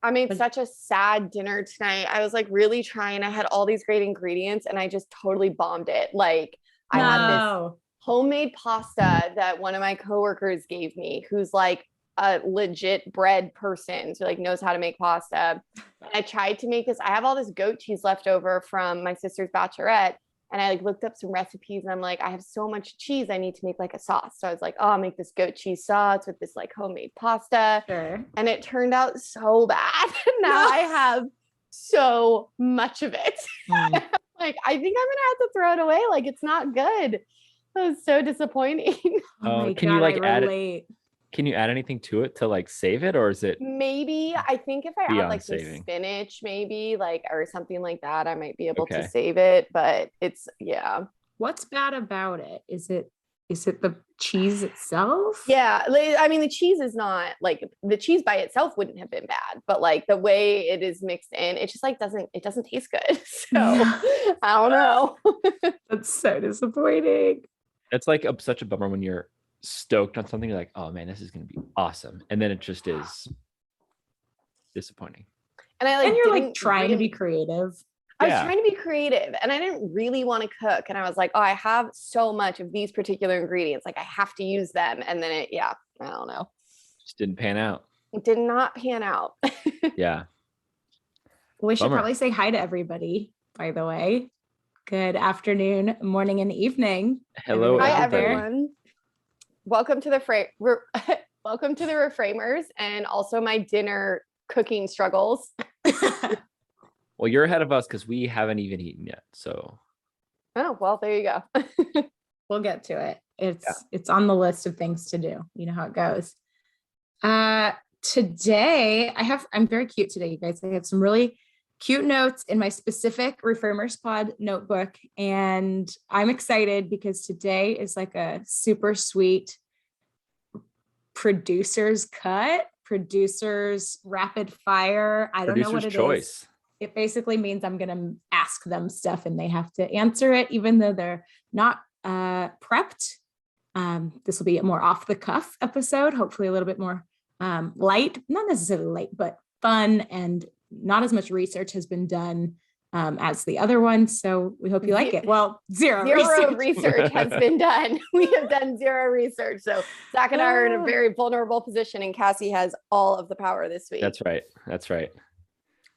I made such a sad dinner tonight. I was like really trying. I had all these great ingredients and I just totally bombed it. Like I had this homemade pasta that one of my coworkers gave me, who's like a legit bread person, so like knows how to make pasta. And I tried to make this. I have all this goat cheese left over from my sister's bachelorette. And I like looked up some recipes and I'm like, I have so much cheese. I need to make like a sauce. So I was like, oh, I'll make this goat cheese sauce with this like homemade pasta. Sure. And it turned out so bad. Now I have so much of it. Like, I think I'm gonna have to throw it away. Like, it's not good. That was so disappointing. Oh, can God, you like add it? Can you add anything to it to like save it, or is it maybe? I think if I add like some saving? spinach, maybe like or something like that, I might be able to save it. But it's What's bad about it? Is it the cheese itself? Yeah, I mean the cheese is not like the cheese by itself wouldn't have been bad, but like the way it is mixed in, it just like doesn't taste good. So I don't know. That's so disappointing. It's like such a bummer when you're stoked on something. You're like, oh man, this is gonna be awesome, and then it just is disappointing. And you're like trying to be creative. I was trying to be creative and I didn't really want to cook, and I was like, oh, I have so much of these particular ingredients, like I have to use them. And then I don't know, just didn't pan out. It did not pan out. Yeah. We should probably say hi to everybody, by the way. Good afternoon, morning, and evening. Hello, hi everyone. Welcome to the welcome to the Reframers, and also my dinner cooking struggles. Well, you're ahead of us because we haven't even eaten yet. So. Oh well, there you go. We'll get to it. It's on the list of things to do. You know how it goes. Today I'm very cute today, you guys. I have some really cute notes in my specific Reframers Pod notebook, and I'm excited because today is like a super sweet producer's rapid fire. I don't know what it is. It basically means I'm going to ask them stuff and they have to answer it, even though they're not prepped. This will be a more off the cuff episode, hopefully a little bit more light, not necessarily light, but fun, and not as much research has been done as the other one. So we hope you like it. Well, zero research has been done. We have done zero research. So Zach and I are in a very vulnerable position, and Kassie has all of the power this week. That's right.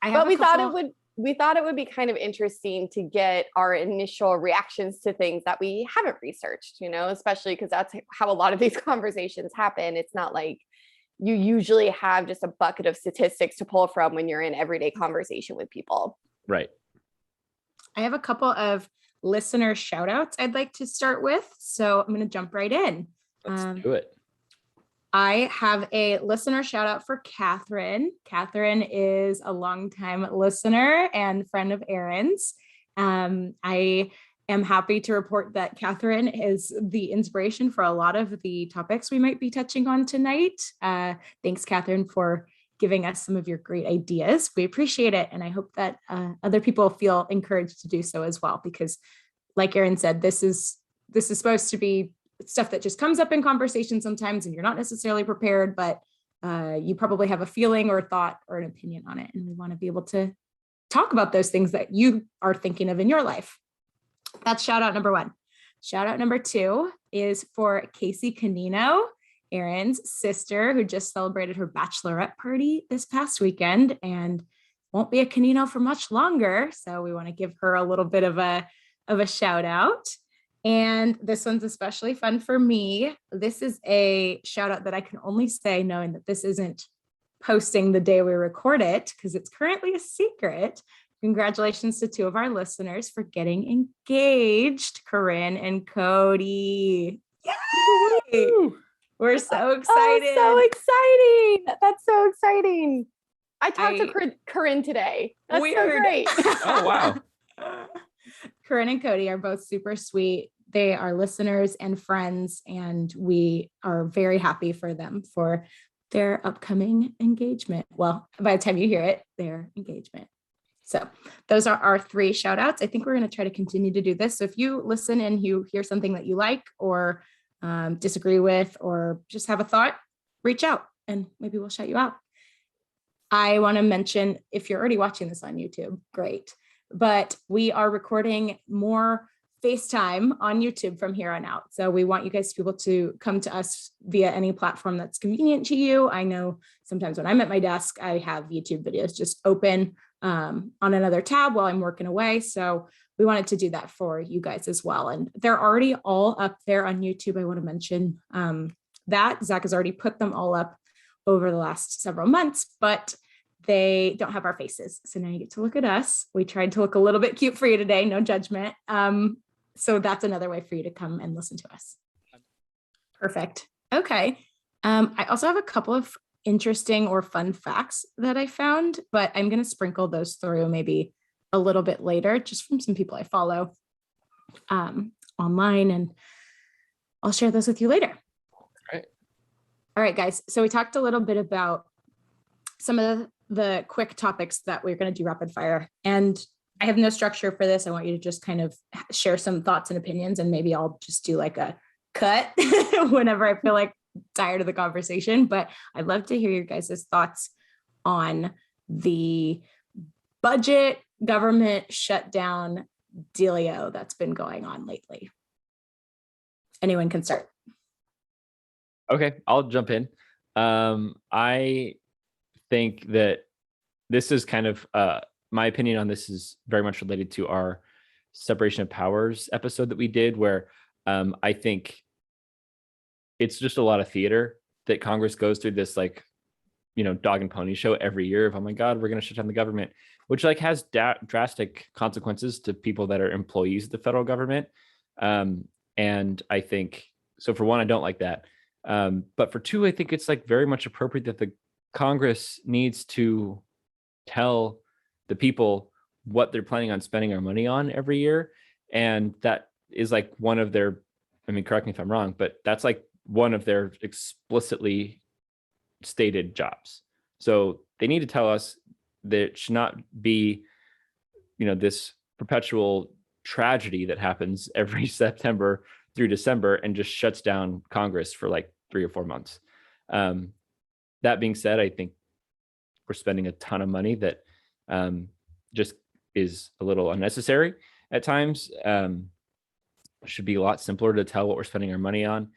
But we thought it would be kind of interesting to get our initial reactions to things that we haven't researched, especially because that's how a lot of these conversations happen. It's not like you usually have just a bucket of statistics to pull from when you're in everyday conversation with people. Right. I have a couple of listener shout outs I'd like to start with. So I'm going to jump right in. Let's do it. I have a listener shout out for Catherine. Catherine is a longtime listener and friend of Erin's. I am happy to report that Catherine is the inspiration for a lot of the topics we might be touching on tonight. Thanks, Catherine, for giving us some of your great ideas. We appreciate it. And I hope that other people feel encouraged to do so as well, because like Erin said, this is supposed to be stuff that just comes up in conversation sometimes and you're not necessarily prepared, but you probably have a feeling or a thought or an opinion on it. And we want to be able to talk about those things that you are thinking of in your life. That's shout out number one. Shout out number two is for Kassie Canino, Erin's sister, who just celebrated her bachelorette party this past weekend and won't be a Canino for much longer. So we want to give her a little bit of a shout out. And this one's especially fun for me. This is a shout out that I can only say knowing that this isn't posting the day we record it, because it's currently a secret. Congratulations to two of our listeners for getting engaged, Corrine and Cody. Yay! We're so excited. Oh, so exciting. That's so exciting. I talked to Corrine today. That's so great. Oh, wow. Corrine and Cody are both super sweet. They are listeners and friends, and we are very happy for them for their upcoming engagement. Well, by the time you hear it, their engagement. So those are our three shout outs. I think we're going to try to continue to do this. So if you listen and you hear something that you like or disagree with, or just have a thought, reach out and maybe we'll shout you out. I want to mention, if you're already watching this on YouTube, great. But we are recording more FaceTime on YouTube from here on out. So we want you guys to be able to come to us via any platform that's convenient to you. I know sometimes when I'm at my desk, I have YouTube videos just open on another tab while I'm working away. So we wanted to do that for you guys as well. And they're already all up there on YouTube. I want to mention that Zach has already put them all up over the last several months, but they don't have our faces. So now you get to look at us. We tried to look a little bit cute for you today, no judgment. So that's another way for you to come and listen to us. Perfect. Okay. I also have a couple of interesting or fun facts that I found, but I'm going to sprinkle those through maybe a little bit later, just from some people I follow online, and I'll share those with you later. All right, guys. So we talked a little bit about some of the quick topics that we're going to do rapid fire, and I have no structure for this. I want you to just kind of share some thoughts and opinions, and maybe I'll just do like a cut whenever I feel like tired of the conversation. But I'd love to hear your guys' thoughts on the budget government shutdown dealio that's been going on lately. Anyone can start. Okay, I'll jump in. I think that this is kind of my opinion on this is very much related to our separation of powers episode that we did, where I think it's just a lot of theater that Congress goes through this, like, dog and pony show every year of, oh my God, we're going to shut down the government, which like has drastic consequences to people that are employees of the federal government. And I think, so for one, I don't like that. But for two, I think it's like very much appropriate that the Congress needs to tell the people what they're planning on spending our money on every year. And that is like one of their, I mean, correct me if I'm wrong, but that's like one of their explicitly stated jobs. So they need to tell us that it should not be, this perpetual tragedy that happens every September through December and just shuts down Congress for like 3 or 4 months. That being said, I think we're spending a ton of money that just is a little unnecessary at times. Should be a lot simpler to tell what we're spending our money on.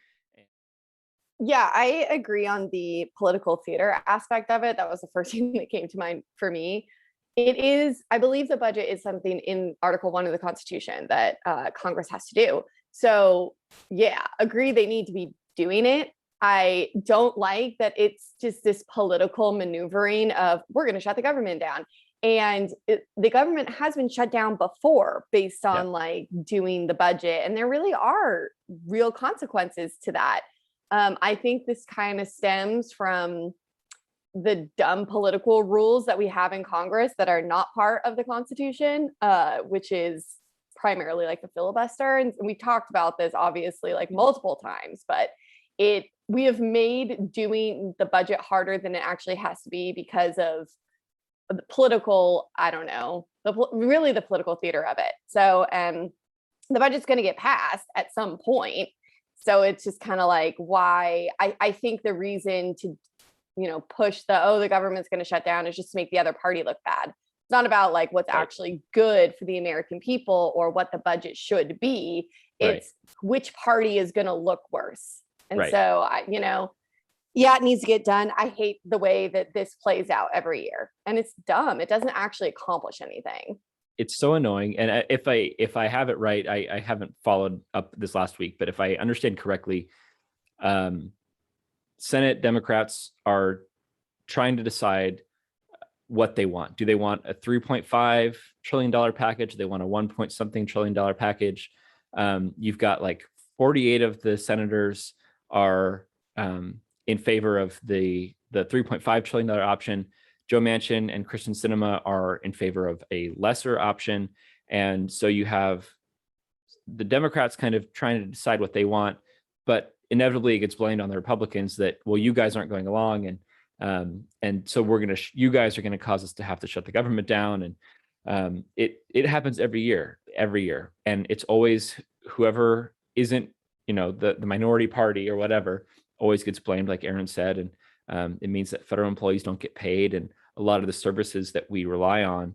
Yeah, I agree on the political theater aspect of it. That was the first thing that came to mind for me. It is, I believe the budget is something in Article 1 of the Constitution that Congress has to do. So yeah, agree they need to be doing it. I don't like that it's just this political maneuvering of we're going to shut the government down. And the government has been shut down before based on like doing the budget. And there really are real consequences to that. I think this kind of stems from the dumb political rules that we have in Congress that are not part of the Constitution, which is primarily like the filibuster. And we talked about this obviously like multiple times, but we have made doing the budget harder than it actually has to be because of the political, I don't know, really the political theater of it. So the budget's going to get passed at some point. So it's just kind of like why I think the reason to, push the government's going to shut down is just to make the other party look bad. It's not about like what's actually good for the American people or what the budget should be. It's which party is going to look worse. And so, yeah, it needs to get done. I hate the way that this plays out every year, and it's dumb. It doesn't actually accomplish anything. It's so annoying. And if I have it right, I haven't followed up this last week, but if I understand correctly, Senate Democrats are trying to decide what they want. Do they want a $3.5 trillion package? Do they want a 1 trillion package? You've got like 48 of the senators are in favor of the $3.5 trillion option. Joe Manchin and Kristen Sinema are in favor of a lesser option. And so you have the Democrats kind of trying to decide what they want, but inevitably it gets blamed on the Republicans that, well, you guys aren't going along. And so you guys are going to cause us to have to shut the government down. And it happens every year. And it's always whoever isn't, the minority party or whatever always gets blamed, like Erin said. And it means that federal employees don't get paid. And a lot of the services that we rely on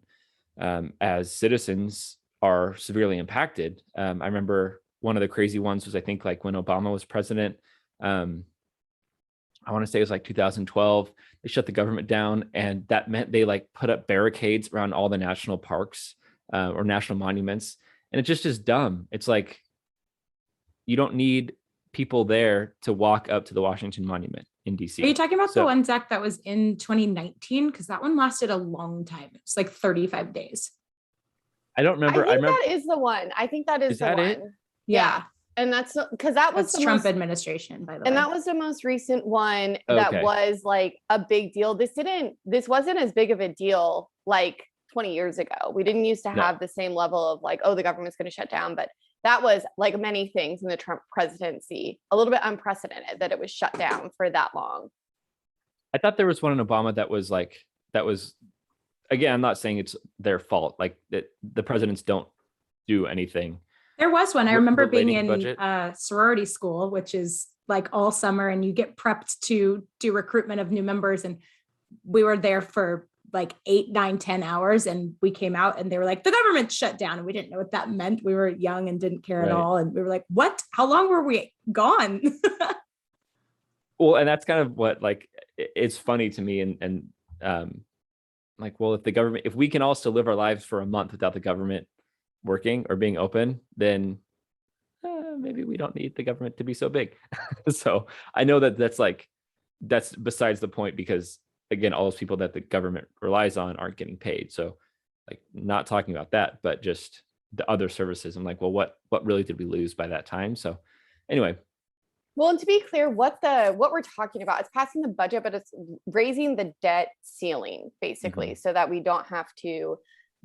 as citizens are severely impacted. I remember one of the crazy ones was, I think, like when Obama was president, I want to say it was like 2012, they shut the government down, and that meant they like put up barricades around all the national parks or national monuments. And it just is dumb. It's like, you don't need people there to walk up to the Washington Monument in DC. Are you talking about the one, Zach, that was in 2019? Because that one lasted a long time. It's like 35 days. I don't remember. I think that is the one. I think that is the one. It? Yeah. And that's because that was the Trump administration, by the way. And that was the most recent one that was like a big deal. This wasn't as big of a deal like 20 years ago. We didn't used to have the same level of like, oh, the government's going to shut down. But that was like many things in the Trump presidency, a little bit unprecedented that it was shut down for that long. I thought there was one in Obama that was, again, I'm not saying it's their fault. Like that the presidents don't do anything. There was one. I remember being in sorority school, which is like all summer, and you get prepped to do recruitment of new members. And we were there for like 8, 9, 10 hours. And we came out and they were like, the government shut down. And we didn't know what that meant. We were young and didn't care at all. And we were like, what? How long were we gone? Well, and that's kind of what, like, it's funny to me. And like, well, if we can all still live our lives for a month without the government working or being open, then maybe we don't need the government to be so big. So I know that's besides the point, because again, all those people that the government relies on aren't getting paid. So like, not talking about that, but just the other services. I'm like, well, what really did we lose by that time? So anyway. Well, and to be clear, what we're talking about is passing the budget, but it's raising the debt ceiling, basically, so that we don't have to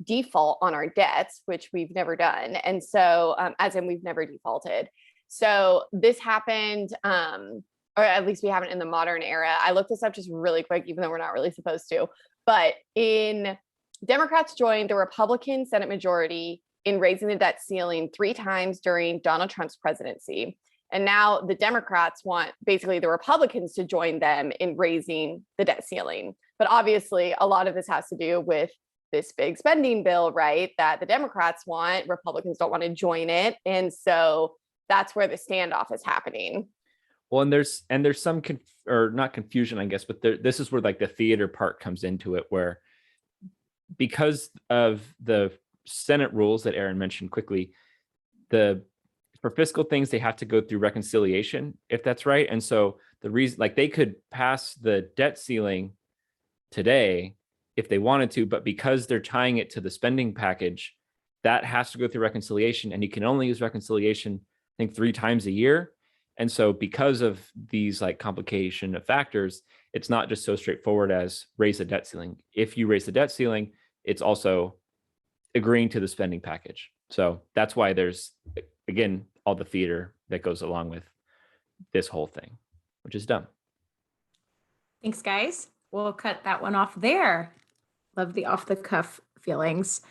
default on our debts, which we've never done. And so, as in we've never defaulted. So this happened, or at least we haven't in the modern era. I looked this up just really quick, even though we're not really supposed to. But Democrats joined the Republican Senate majority in raising the debt ceiling 3 times during Donald Trump's presidency. And now the Democrats want basically the Republicans to join them in raising the debt ceiling. But obviously, a lot of this has to do with this big spending bill, right? That the Democrats want, Republicans don't want to join it. And so that's where the standoff is happening. Well, and there's some not confusion, I guess, but this is where like the theater part comes into it, where because of the Senate rules that Erin mentioned quickly, for fiscal things, they have to go through reconciliation, if that's right. And so the reason, like, they could pass the debt ceiling today if they wanted to, but because they're tying it to the spending package, that has to go through reconciliation, and you can only use reconciliation, I think, 3 times a year. And so because of these like complication of factors, it's not just so straightforward as raise the debt ceiling. If you raise the debt ceiling, it's also agreeing to the spending package. So that's why there's, again, all the theater that goes along with this whole thing, which is dumb. Thanks, guys. We'll cut that one off there. Love the off the cuff feelings.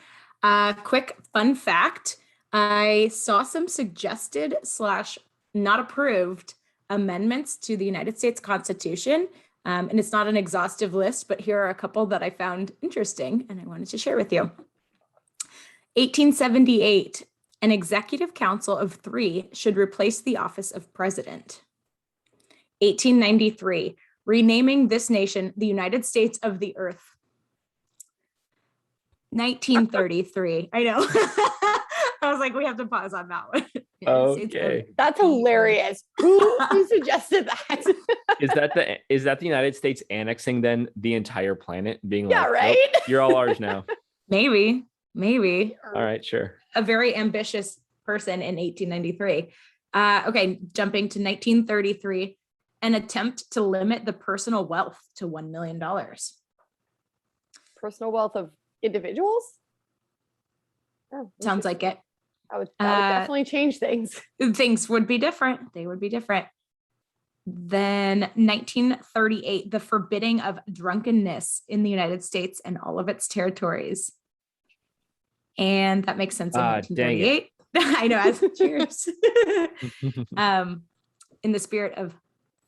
Quick fun fact. I saw some suggested / not approved amendments to the United States Constitution. And it's not an exhaustive list, but here are a couple that I found interesting and I wanted to share with you. 1878, an executive council of 3 should replace the office of president. 1893, renaming this nation the United States of the Earth. 1933, I know. I was like, we have to pause on that one. Okay. That's hilarious. Who suggested that? Is that the United States annexing then the entire planet, being like, right? Nope, you're all ours now? Maybe. All right, sure. A very ambitious person in 1893. Okay, jumping to 1933, an attempt to limit the personal wealth to $1 million. Personal wealth of individuals? Oh, sounds like it. That would definitely change things. Things would be different. They would be different. Then 1938, the forbidding of drunkenness in the United States and all of its territories. And that makes sense in 1938. I know, cheers. In the spirit of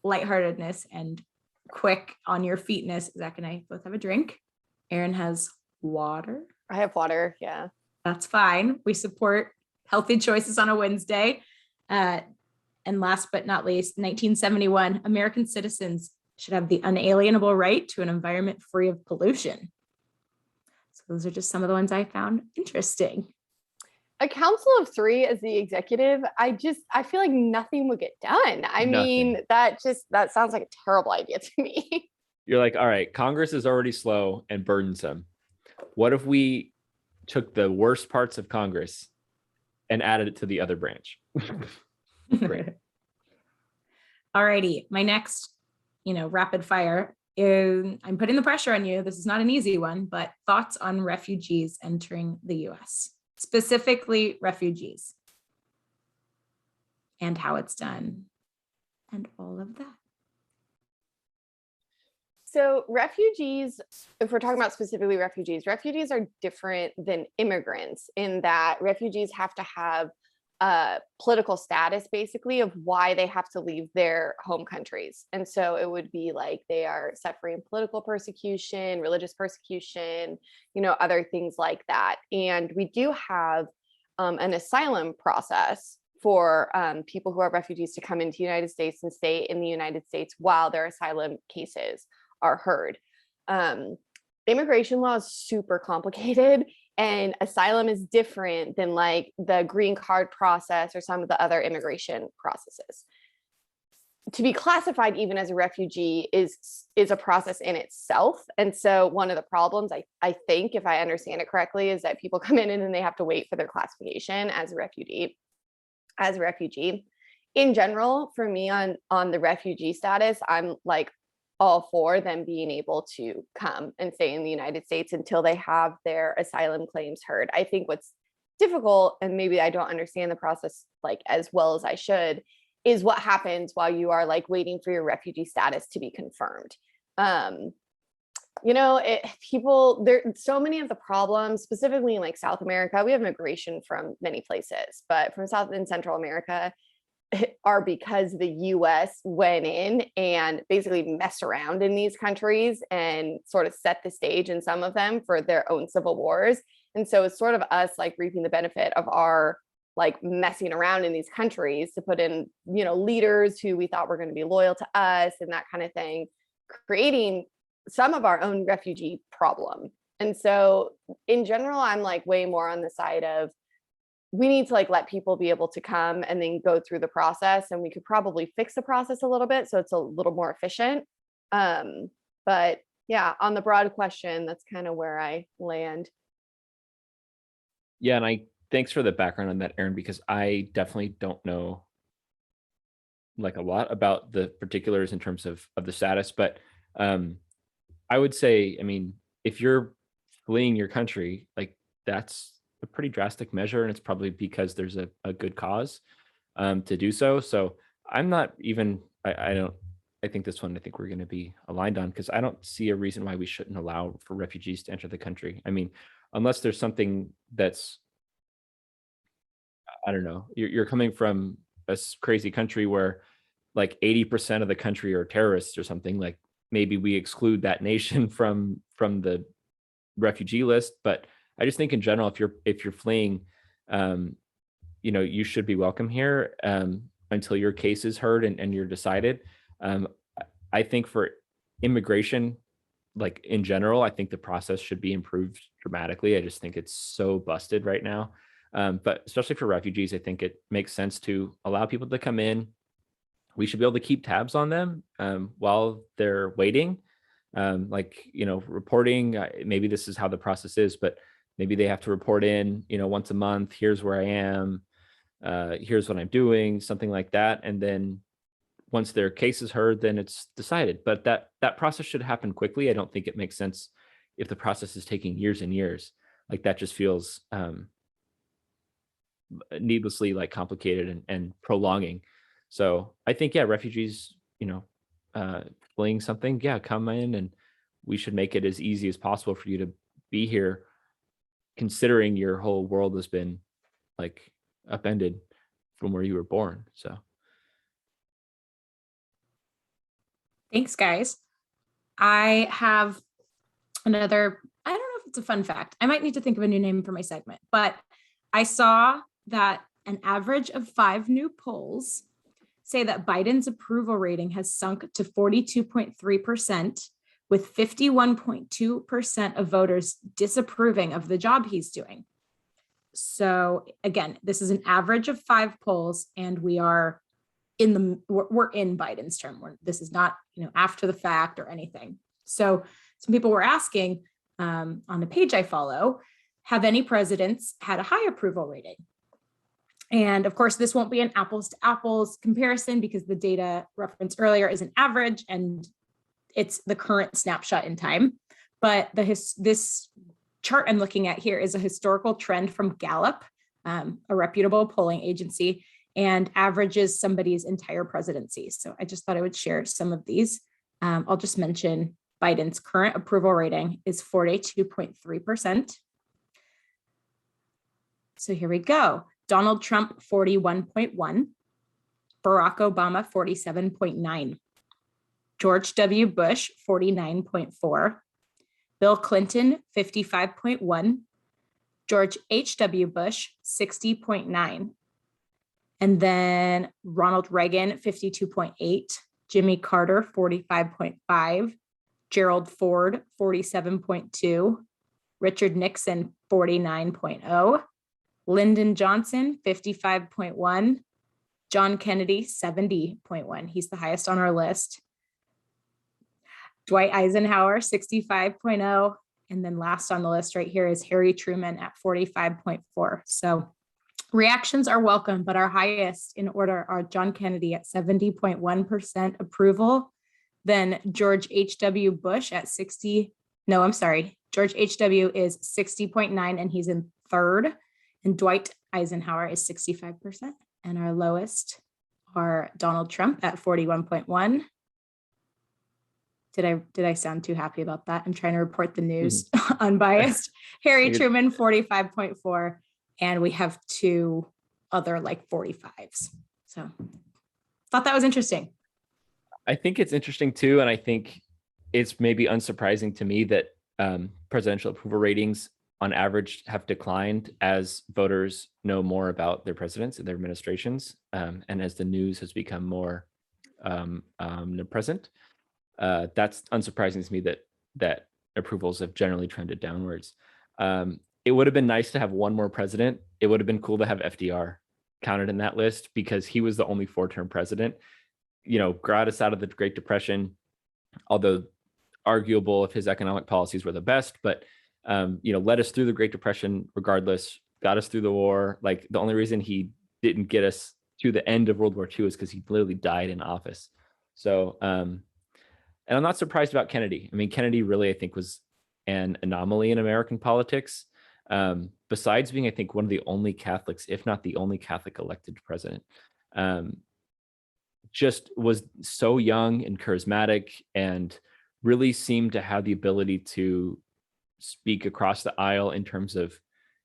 lightheartedness and quick on your feetness, Zach and I both have a drink. Erin has water. I have water. Yeah. That's fine. We support healthy choices on a Wednesday. And last but not least, 1971, American citizens should have the unalienable right to an environment free of pollution. So those are just some of the ones I found interesting. A council of 3 as the executive, I feel like nothing would get done. I mean, that sounds like a terrible idea to me. You're like, all right, Congress is already slow and burdensome. What if we took the worst parts of Congress and added it to the other branch? Great. All righty. My next, rapid fire is, I'm putting the pressure on you. This is not an easy one, but thoughts on refugees entering the US, specifically refugees, and how it's done and all of that. So refugees, if we're talking about specifically refugees are different than immigrants in that refugees have to have political status, basically, of why they have to leave their home countries. And so it would be like they are suffering political persecution, religious persecution, other things like that. And we do have an asylum process for people who are refugees to come into the United States and stay in the United States while their asylum cases are heard. Immigration law is super complicated, and asylum is different than like the green card process or some of the other immigration processes. To be classified even as a refugee is a process in itself. And so one of the problems, I think, if I understand it correctly, is that people come in and then they have to wait for their classification as a refugee. In general, for me on the refugee status, I'm like all for them being able to come and stay in the United States until they have their asylum claims heard. I think what's difficult, and maybe I don't understand the process like as well as I should, is what happens while you are like waiting for your refugee status to be confirmed. So many of the problems, specifically in like South America, we have migration from many places, but from South and Central America, are because the US went in and basically messed around in these countries and sort of set the stage in some of them for their own civil wars. And so it's sort of us like reaping the benefit of our like messing around in these countries to put in, leaders who we thought were going to be loyal to us and that kind of thing, creating some of our own refugee problem. And so in general, I'm like way more on the side of we need to like let people be able to come and then go through the process, and we could probably fix the process a little bit so it's a little more efficient. But yeah, on the broad question, that's kind of where I land. Yeah, and thanks for the background on that, Erin, because I definitely don't know like a lot about the particulars in terms of the status, but I would say, I mean, if you're fleeing your country, like that's a pretty drastic measure, and it's probably because there's a good cause to do so. So I'm not even, I think this one, I think we're going to be aligned on, because I don't see a reason why we shouldn't allow for refugees to enter the country. I mean, unless there's something that's, I don't know, you're coming from a crazy country where like 80% of the country are terrorists or something, like maybe we exclude that nation from the refugee list. But I just think in general, if you're fleeing, you should be welcome here until your case is heard and you're decided. I think for immigration, like in general, I think the process should be improved dramatically. I just think it's so busted right now. But especially for refugees, I think it makes sense to allow people to come in. We should be able to keep tabs on them while they're waiting. Reporting, maybe this is how the process is, but maybe they have to report in, once a month, here's where I am, here's what I'm doing, something like that. And then once their case is heard, then it's decided. But that process should happen quickly. I don't think it makes sense if the process is taking years and years. Like that just feels needlessly like complicated and prolonging. So I think, yeah, refugees, fleeing something, yeah, come in, and we should make it as easy as possible for you to be here, considering your whole world has been like upended from where you were born. So thanks, guys. I have another, it's a fun fact. I might need to think of a new name for my segment, but I saw that an average of 5 new polls say that Biden's approval rating has sunk to 42.3%, with 51.2% of voters disapproving of the job he's doing. So again, this is an average of 5 polls, and we're in Biden's term. This is not, after the fact or anything. So some people were asking on the page I follow, have any presidents had a high approval rating? And of course, this won't be an apples to apples comparison because the data referenced earlier is an average and it's the current snapshot in time. But this chart I'm looking at here is a historical trend from Gallup, a reputable polling agency, and averages somebody's entire presidency. So I just thought I would share some of these. I'll just mention Biden's current approval rating is 42.3%. So here we go. Donald Trump, 41.1. Barack Obama, 47.9. George W. Bush, 49.4. Bill Clinton, 55.1. George H.W. Bush, 60.9. And then Ronald Reagan, 52.8. Jimmy Carter, 45.5. Gerald Ford, 47.2. Richard Nixon, 49.0. Lyndon Johnson, 55.1. John Kennedy, 70.1. He's the highest on our list. Dwight Eisenhower, 65.0. And then last on the list right here is Harry Truman at 45.4. So reactions are welcome, but our highest in order are John Kennedy at 70.1% approval. Then George H.W. Bush at 60. No, I'm sorry. George H.W. is 60.9 and he's in third. And Dwight Eisenhower is 65%. And our lowest are Donald Trump at 41.1. Did I sound too happy about that? I'm trying to report the news unbiased. Harry Truman, 45.4. And we have 2 other like 45s. So thought that was interesting. I think it's interesting too. And I think it's maybe unsurprising to me that presidential approval ratings on average have declined as voters know more about their presidents and their administrations. And as the news has become more present, that's unsurprising to me that approvals have generally trended downwards. It would have been nice to have one more president. It would have been cool to have FDR counted in that list because he was the only 4-term president, got us out of the Great Depression, although arguable if his economic policies were the best, but led us through the Great Depression regardless, got us through the war. Like the only reason he didn't get us to the end of World War II is because he literally died in office. So, and I'm not surprised about Kennedy. I mean, Kennedy really, I think, was an anomaly in American politics. Besides being, I think, one of the only Catholics, if not the only Catholic elected president, just was so young and charismatic and really seemed to have the ability to speak across the aisle in terms of,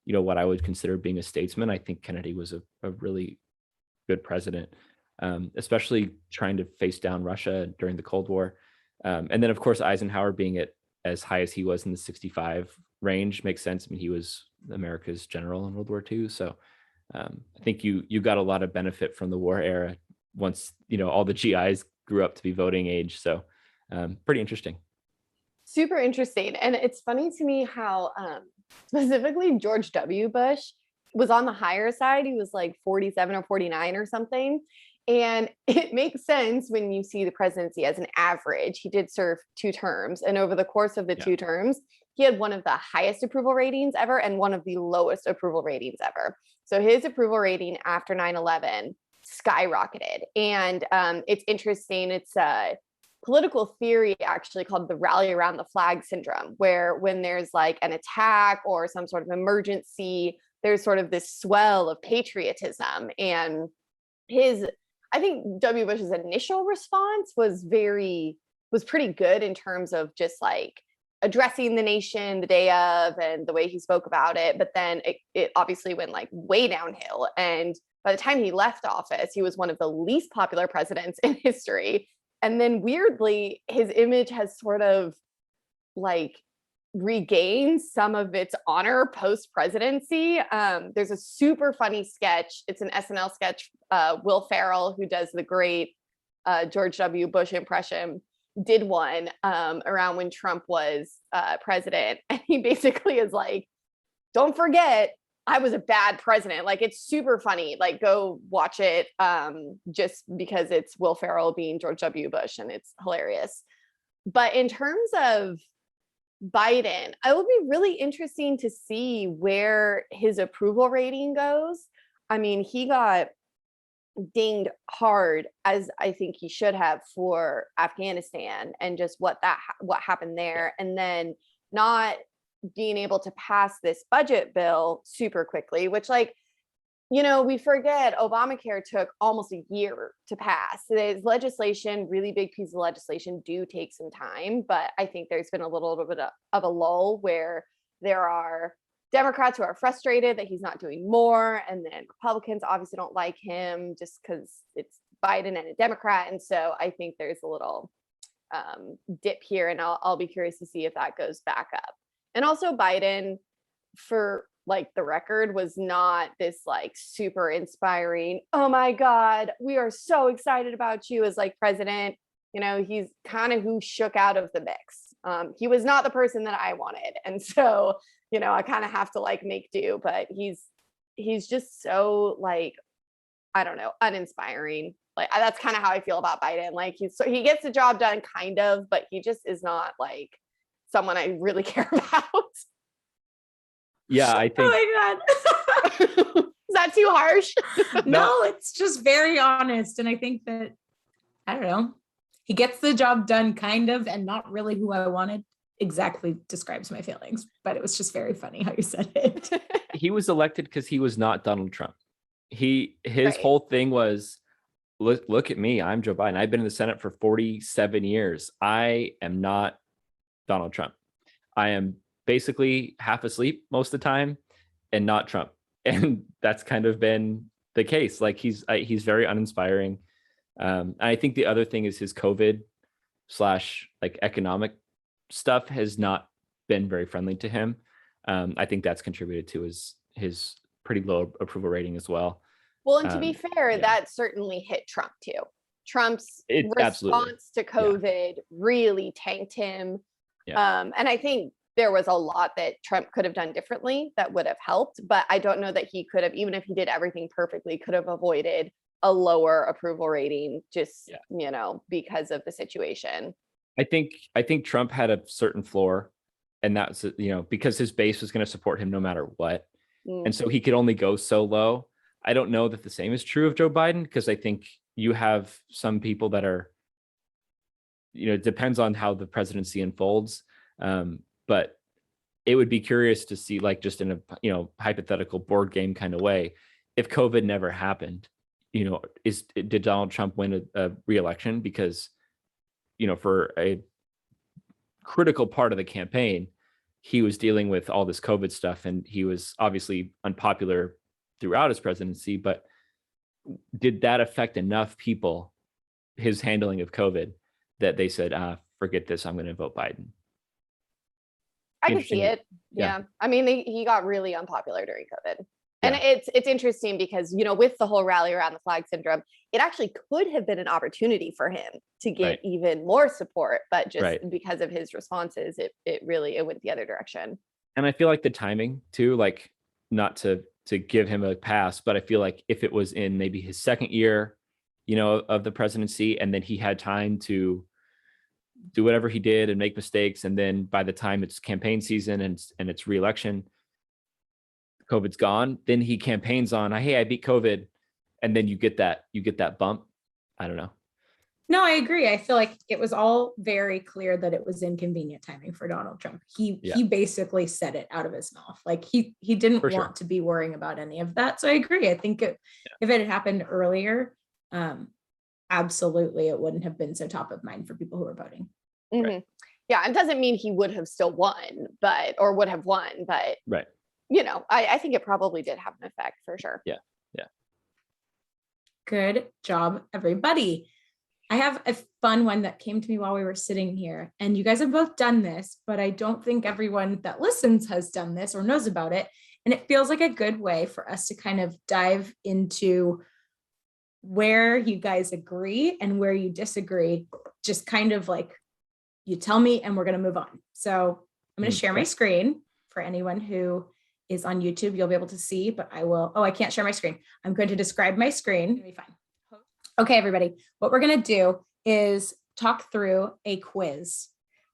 what I would consider being a statesman. I think Kennedy was a really good president, especially trying to face down Russia during the Cold War. And then, of course, Eisenhower being at as high as he was in the 65 range makes sense. I mean, he was America's general in World War II. So I think you got a lot of benefit from the war era once, all the GIs grew up to be voting age. So pretty interesting. Super interesting. And it's funny to me how specifically George W. Bush was on the higher side. He was like 47 or 49 or something. And it makes sense when you see the presidency as an average. He did serve 2 terms. And over the course of the 2 terms, he had one of the highest approval ratings ever and one of the lowest approval ratings ever. So his approval rating after 9/11 skyrocketed. And it's interesting. It's a political theory actually called the rally around the flag syndrome, where when there's like an attack or some sort of emergency, there's sort of this swell of patriotism. And I think W. Bush's initial response was pretty good in terms of just like addressing the nation the day of and the way he spoke about it. But then it obviously went like way downhill. And by the time he left office, he was one of the least popular presidents in history. And then weirdly, his image has sort of like regain some of its honor post presidency. There's a super funny sketch. It's an SNL sketch. Will Ferrell, who does the great George W. Bush impression, did one around when Trump was president. And he basically is like, don't forget, I was a bad president. Like, it's super funny. Like, go watch it just because it's Will Ferrell being George W. Bush, and it's hilarious. But in terms of Biden, it will be really interesting to see where his approval rating goes. I mean, he got dinged hard, as I think he should have, for Afghanistan and just what happened there, and then not being able to pass this budget bill super quickly, which, like, you know, we forget Obamacare took almost a year to pass. There's legislation, really big piece of legislation, do take some time, but I think there's been a little bit of a lull where there are Democrats who are frustrated that he's not doing more, and then Republicans obviously don't like him just because it's Biden and a Democrat, and so I think there's a little dip here, and I'll be curious to see if that goes back up. And also Biden, for like the record, was not this like super inspiring, oh my God, we are so excited about you as like president. You know, he's kind of who shook out of the mix. He was not the person that I wanted. And so, you know, I kind of have to like make do, but he's just so like, I don't know, uninspiring. Like, that's kind of how I feel about Biden. Like, he gets the job done kind of, but he just is not like someone I really care about. Yeah, I think. Oh my God. Is that too harsh? No, it's just very honest. And I think that, I don't know, he gets the job done kind of, and not really who I wanted, exactly describes my feelings. But it was just very funny how you said it. He was elected because he was not Donald Trump. His Right. whole thing was, look at me, I'm Joe Biden. I've been in the Senate for 47 years. I am not Donald Trump. I am basically half asleep most of the time and not Trump. And that's kind of been the case. Like, he's very uninspiring. I think the other thing is his COVID / like economic stuff has not been very friendly to him. I think that's contributed to his pretty low approval rating as well. Well, and to be fair, yeah. that certainly hit Trump too. Trump's Absolutely. response to COVID really tanked him. Yeah. And I think there was a lot that Trump could have done differently that would have helped, but I don't know that he could have, even if he did everything perfectly, could have avoided a lower approval rating just, you know, because of the situation. I think Trump had a certain floor, and that's, you know, because his base was going to support him no matter what. And so he could only go so low. I don't know that the same is true of Joe Biden, because I think you have some people that are, you know, it depends on how the presidency unfolds. But it would be curious to see, like, just in a, you know, hypothetical board game kind of way, if COVID never happened, you know, did Donald Trump win a re-election? Because, you know, for a critical part of the campaign, he was dealing with all this COVID stuff, and he was obviously unpopular throughout his presidency. But did that affect enough people, his handling of COVID, that they said, forget this, I'm going to vote Biden? I can see it. Yeah. I mean, he got really unpopular during COVID. And it's interesting because, you know, with the whole rally around the flag syndrome, it actually could have been an opportunity for him to get even more support, but just because of his responses, it went the other direction. And I feel like the timing too, like, not to give him a pass, but I feel like if it was in maybe his second year, you know, of the presidency, and then he had time to do whatever he did and make mistakes, and then by the time it's campaign season and it's re-election, COVID's gone, then he campaigns on, hey, I beat COVID, and then you get that bump. I don't know. No, I agree. I feel like it was all very clear that it was inconvenient timing for Donald Trump. He basically said it out of his mouth. Like, he didn't want to be worrying about any of that. So I agree. I think if it had happened earlier, absolutely, it wouldn't have been so top of mind for people who are voting. Mm-hmm. Yeah, it doesn't mean he would have still won, or would have won, but you know, I think it probably did have an effect for sure. Yeah. Good job, everybody. I have a fun one that came to me while we were sitting here, and you guys have both done this, but I don't think everyone that listens has done this or knows about it. And it feels like a good way for us to kind of dive into where you guys agree and where you disagree. Just kind of like, you tell me and we're going to move on. So I'm going to share my screen for anyone who is on YouTube. You'll be able to see, but I will. Oh, I can't share my screen. I'm going to describe my screen. It'll be fine. Okay, everybody, what we're going to do is talk through a quiz.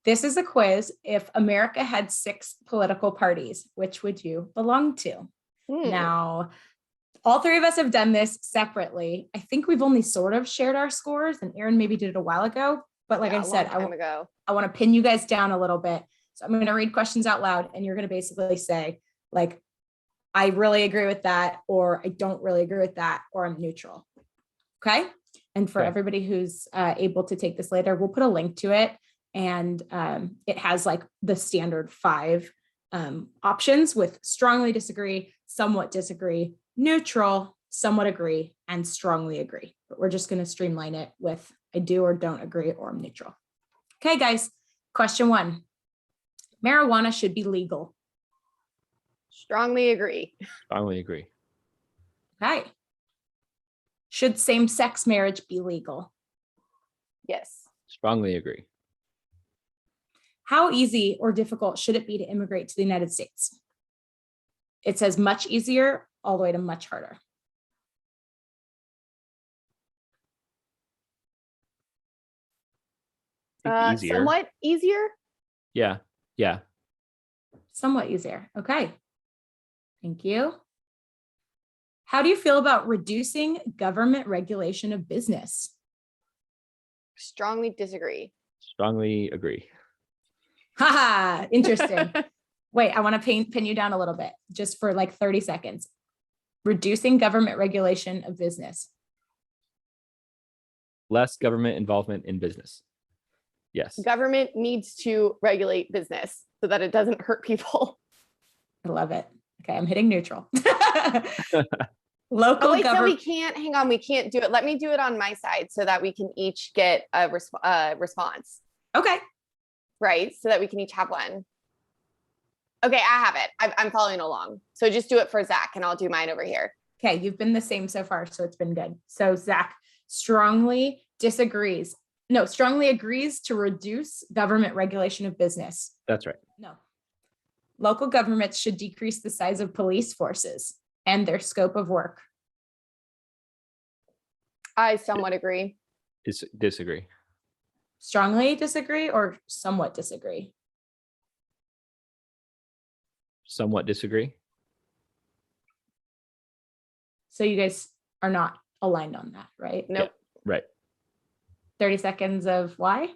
This is a quiz. If America had 6 political parties, which would you belong to? Now, all 3 of us have done this separately. I think we've only sort of shared our scores, and Erin maybe did it a while ago. But like I said, I want to pin you guys down a little bit. So I'm going to read questions out loud, and you're going to basically say, like, I really agree with that, or I don't really agree with that, or I'm neutral. Okay. And for everybody who's able to take this later, we'll put a link to it. And it has like the standard 5 options with strongly disagree, somewhat disagree, neutral, somewhat agree, and strongly agree. But we're just going to streamline it with I do or don't agree, or I'm neutral. Okay, guys. Question 1. Marijuana should be legal. Strongly agree. Strongly agree. Okay. Should same-sex marriage be legal? Yes. Strongly agree. How easy or difficult should it be to immigrate to the United States? It says much easier all the way to much harder. Easier. Somewhat easier. Yeah. Somewhat easier. Okay. Thank you. How do you feel about reducing government regulation of business? Strongly disagree. Strongly agree. Haha, interesting. Wait, I want to pin you down a little bit just for like 30 seconds. Reducing government regulation of business. Less government involvement in business. Yes. Government needs to regulate business so that it doesn't hurt people. I love it. Okay, I'm hitting neutral. Local so government. we can't, hang on, we can't do it. Let me do it on my side so that we can each get a response. Okay. Right, so that we can each have one. Okay, I have it. I'm following along. So just do it for Zach and I'll do mine over here. Okay, you've been the same so far, so it's been good. So Zach strongly disagrees. No, strongly agrees to reduce government regulation of business. That's right. No. Local governments should decrease the size of police forces and their scope of work. I somewhat agree. Disagree. Strongly disagree or somewhat disagree? Somewhat disagree. So you guys are not aligned on that, right? Nope. Yeah, right. 30 seconds of why?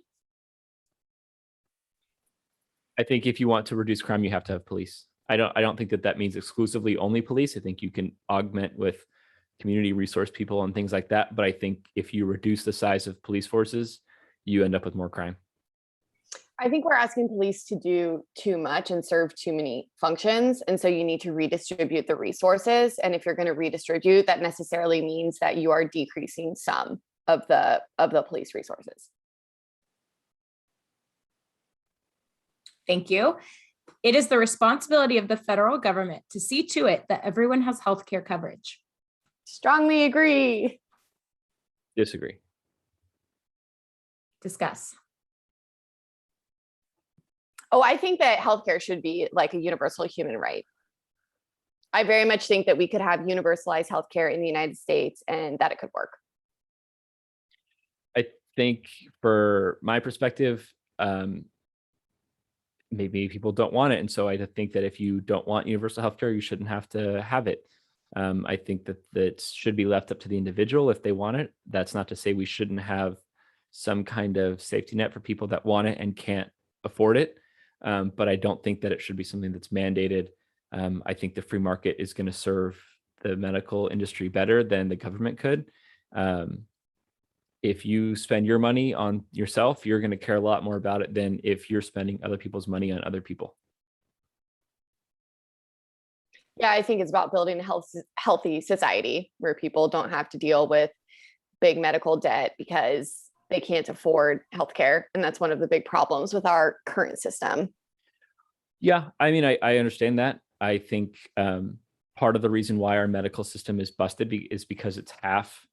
I think if you want to reduce crime, you have to have police. I don't think that means exclusively only police. I think you can augment with community resource people and things like that. But I think if you reduce the size of police forces, you end up with more crime. I think we're asking police to do too much and serve too many functions. And so you need to redistribute the resources. And if you're going to redistribute, that necessarily means that you are decreasing some of the police resources. Thank you. It is the responsibility of the federal government to see to it that everyone has healthcare coverage. Strongly agree. Disagree. Discuss. Oh, I think that healthcare should be like a universal human right. I very much think that we could have universalized healthcare in the United States and that it could work. I think for my perspective, maybe people don't want it. And so I think that if you don't want universal healthcare, you shouldn't have to have it. I think that should be left up to the individual if they want it. That's not to say we shouldn't have some kind of safety net for people that want it and can't afford it. But I don't think that it should be something that's mandated. I think the free market is going to serve the medical industry better than the government could. If you spend your money on yourself, you're going to care a lot more about it than if you're spending other people's money on other people. Yeah, I think it's about building a healthy society where people don't have to deal with big medical debt because they can't afford healthcare. And that's one of the big problems with our current system. Yeah, I mean, I understand that. I think part of the reason why our medical system is busted is because it's half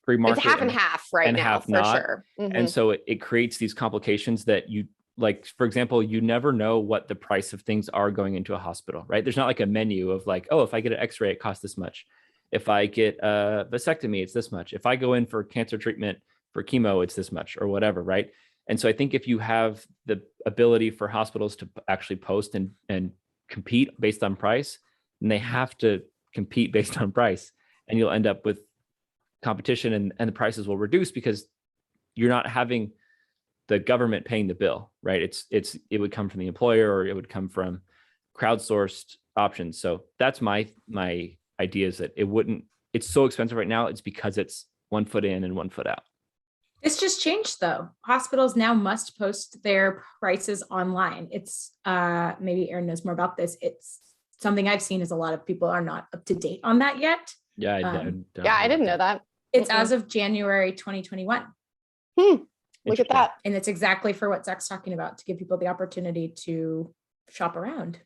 free market. It's half and half right now, half for not. sure. Mm-hmm. And so it creates these complications that you, like, for example, you never know what the price of things are going into a hospital, right? There's not like a menu of like, oh, if I get an x-ray, it costs this much. If I get a vasectomy, it's this much. If I go in for cancer treatment for chemo, it's this much, or whatever, right? And so I think if you have the ability for hospitals to actually post and compete based on price, then they have to compete based on price, and you'll end up with competition, and the prices will reduce because you're not having the government paying the bill, right? It would come from the employer, or it would come from crowdsourced options. So that's my idea, is that it's so expensive right now. It's because it's 1 foot in and 1 foot out. This just changed though. Hospitals now must post their prices online. It's maybe Erin knows more about this. It's something I've seen is a lot of people are not up to date on that yet. Yeah, I didn't know that. It's as of January 2021. Look at that. And it's exactly for what Zach's talking about, to give people the opportunity to shop around.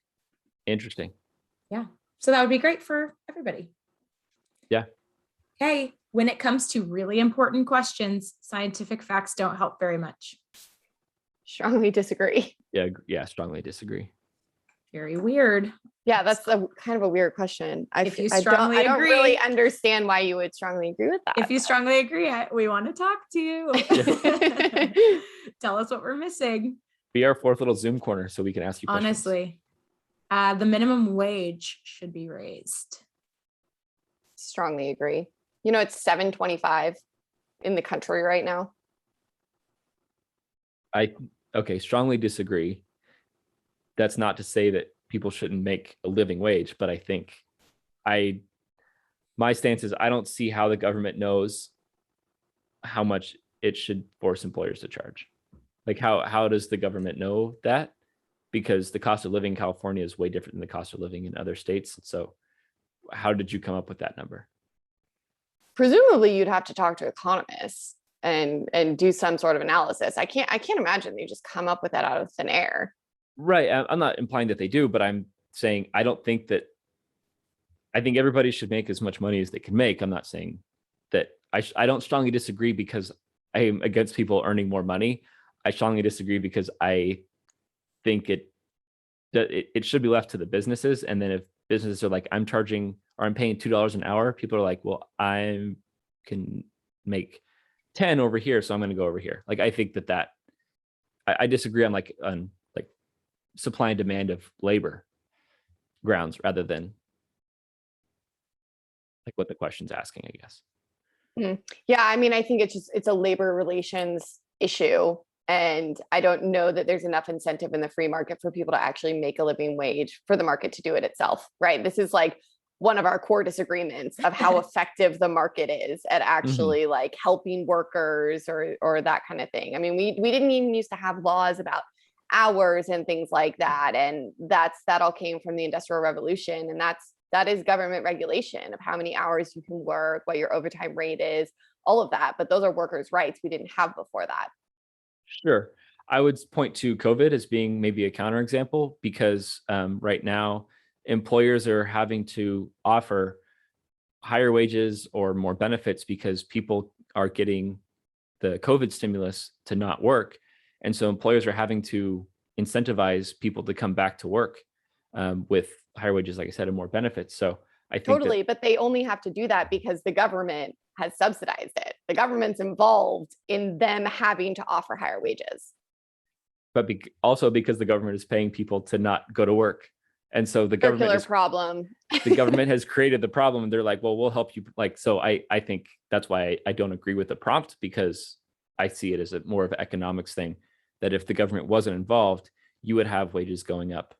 Interesting. Yeah. So that would be great for everybody. Yeah. Okay. When it comes to really important questions, scientific facts don't help very much. Strongly disagree. Yeah, strongly disagree. Very weird. Yeah, that's kind of a weird question. I strongly don't agree, really understand why you would strongly agree with that. If you strongly agree, we want to talk to you. Tell us what we're missing. Be our fourth little Zoom corner so we can ask you questions. Honestly, the minimum wage should be raised. Strongly agree. You know, it's $7.25 in the country right now. Strongly disagree. That's not to say that people shouldn't make a living wage, but I think my stance is I don't see how the government knows how much it should force employers to charge. Like, how does the government know that? Because the cost of living in California is way different than the cost of living in other states. So how did you come up with that number? Presumably you'd have to talk to economists and do some sort of analysis. I can't imagine they just come up with that out of thin air. Right. I'm not implying that they do, but I'm saying I think everybody should make as much money as they can make. I'm not saying that I don't strongly disagree because I am against people earning more money. I strongly disagree because I think it should be left to the businesses. And then if businesses are like, I'm paying $2 an hour, people are like, well, I can make 10 over here, so I'm going to go over here. Like, I think that I disagree on supply and demand of labor grounds rather than like what the question's asking, I guess. Yeah, I mean, I think it's a labor relations issue. And I don't know that there's enough incentive in the free market for people to actually make a living wage for the market to do it itself, right? This is like one of our core disagreements of how effective the market is at actually like helping workers or that kind of thing. I mean, we didn't even used to have laws about hours and things like that. And that all came from the Industrial Revolution. And that is government regulation of how many hours you can work, what your overtime rate is, all of that. But those are workers' rights we didn't have before that. Sure. I would point to COVID as being maybe a counterexample because right now employers are having to offer higher wages or more benefits because people are getting the COVID stimulus to not work. And so employers are having to incentivize people to come back to work with higher wages, like I said, and more benefits. So I think totally, but they only have to do that because the government has subsidized it. The government's involved in them having to offer higher wages. But also because the government is paying people to not go to work. And so the government the government has created the problem, and they're like, well, we'll help you. Like, so I think that's why I don't agree with the prompt, because I see it as more of an economics thing, that if the government wasn't involved, you would have wages going up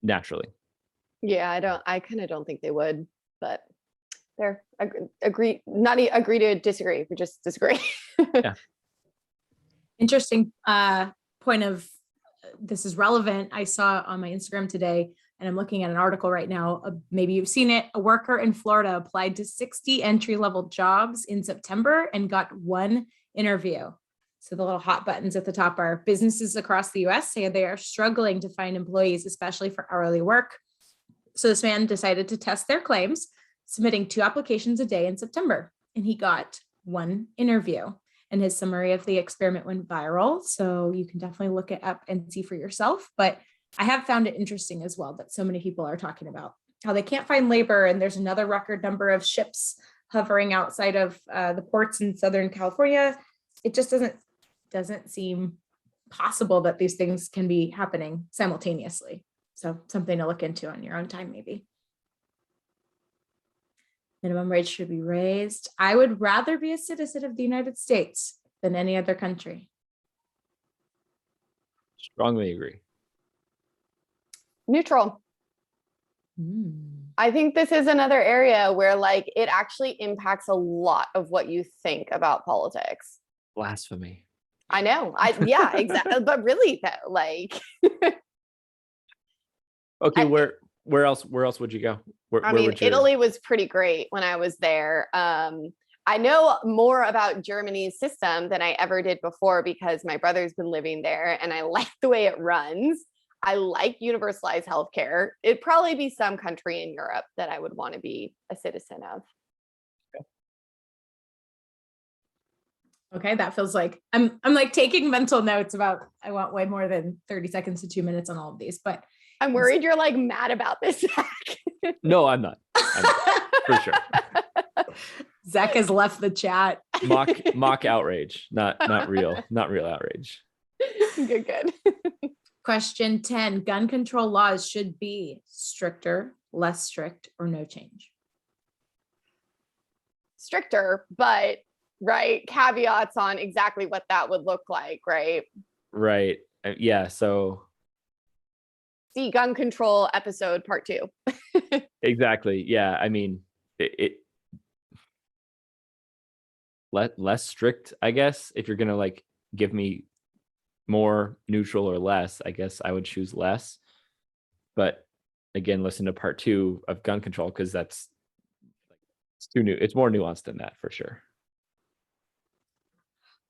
naturally. Yeah, I kind of don't think they would, but there, agree to disagree. We just disagree. Yeah. Interesting point of this is relevant. I saw on my Instagram today And I'm looking at an article right now. Maybe you've seen it. A worker in Florida applied to 60 entry-level jobs in September and got one interview. So the little hot buttons at the top are businesses across the US say they are struggling to find employees, especially for hourly work. So this man decided to test their claims, submitting 2 applications a day in September, and he got one interview. And his summary of the experiment went viral. So you can definitely look it up and see for yourself. But I have found it interesting as well that so many people are talking about how they can't find labor. And there's another record number of ships hovering outside of the ports in Southern California. It just doesn't seem possible that these things can be happening simultaneously. So something to look into on your own time, maybe. Minimum wage should be raised. I would rather be a citizen of the United States than any other country. Strongly agree. Neutral. I think this is another area where like it actually impacts a lot of what you think about politics. Blasphemy. I know. Yeah, exactly. But really though, like okay, where else would you go? I mean, Italy was pretty great when I was there. I know more about Germany's system than I ever did before because my brother's been living there and I like the way it runs. I like universalized healthcare. It'd probably be some country in Europe that I would want to be a citizen of. Okay, that feels like I'm like taking mental notes about, I want way more than 30 seconds to 2 minutes on all of these, but I'm worried you're like mad about this, Zach. No, I'm not. For sure. Zach has left the chat. Mock outrage, not real outrage. Good. Question 10, gun control laws should be stricter, less strict, or no change? Stricter, but right, caveats on exactly what that would look like, right? Right. Yeah, so see gun control episode part 2. Exactly. Yeah. I mean, less strict, I guess. If you're gonna like give me more, neutral, or less, I guess I would choose less. But again, listen to part 2 of gun control because it's too new. It's more nuanced than that for sure.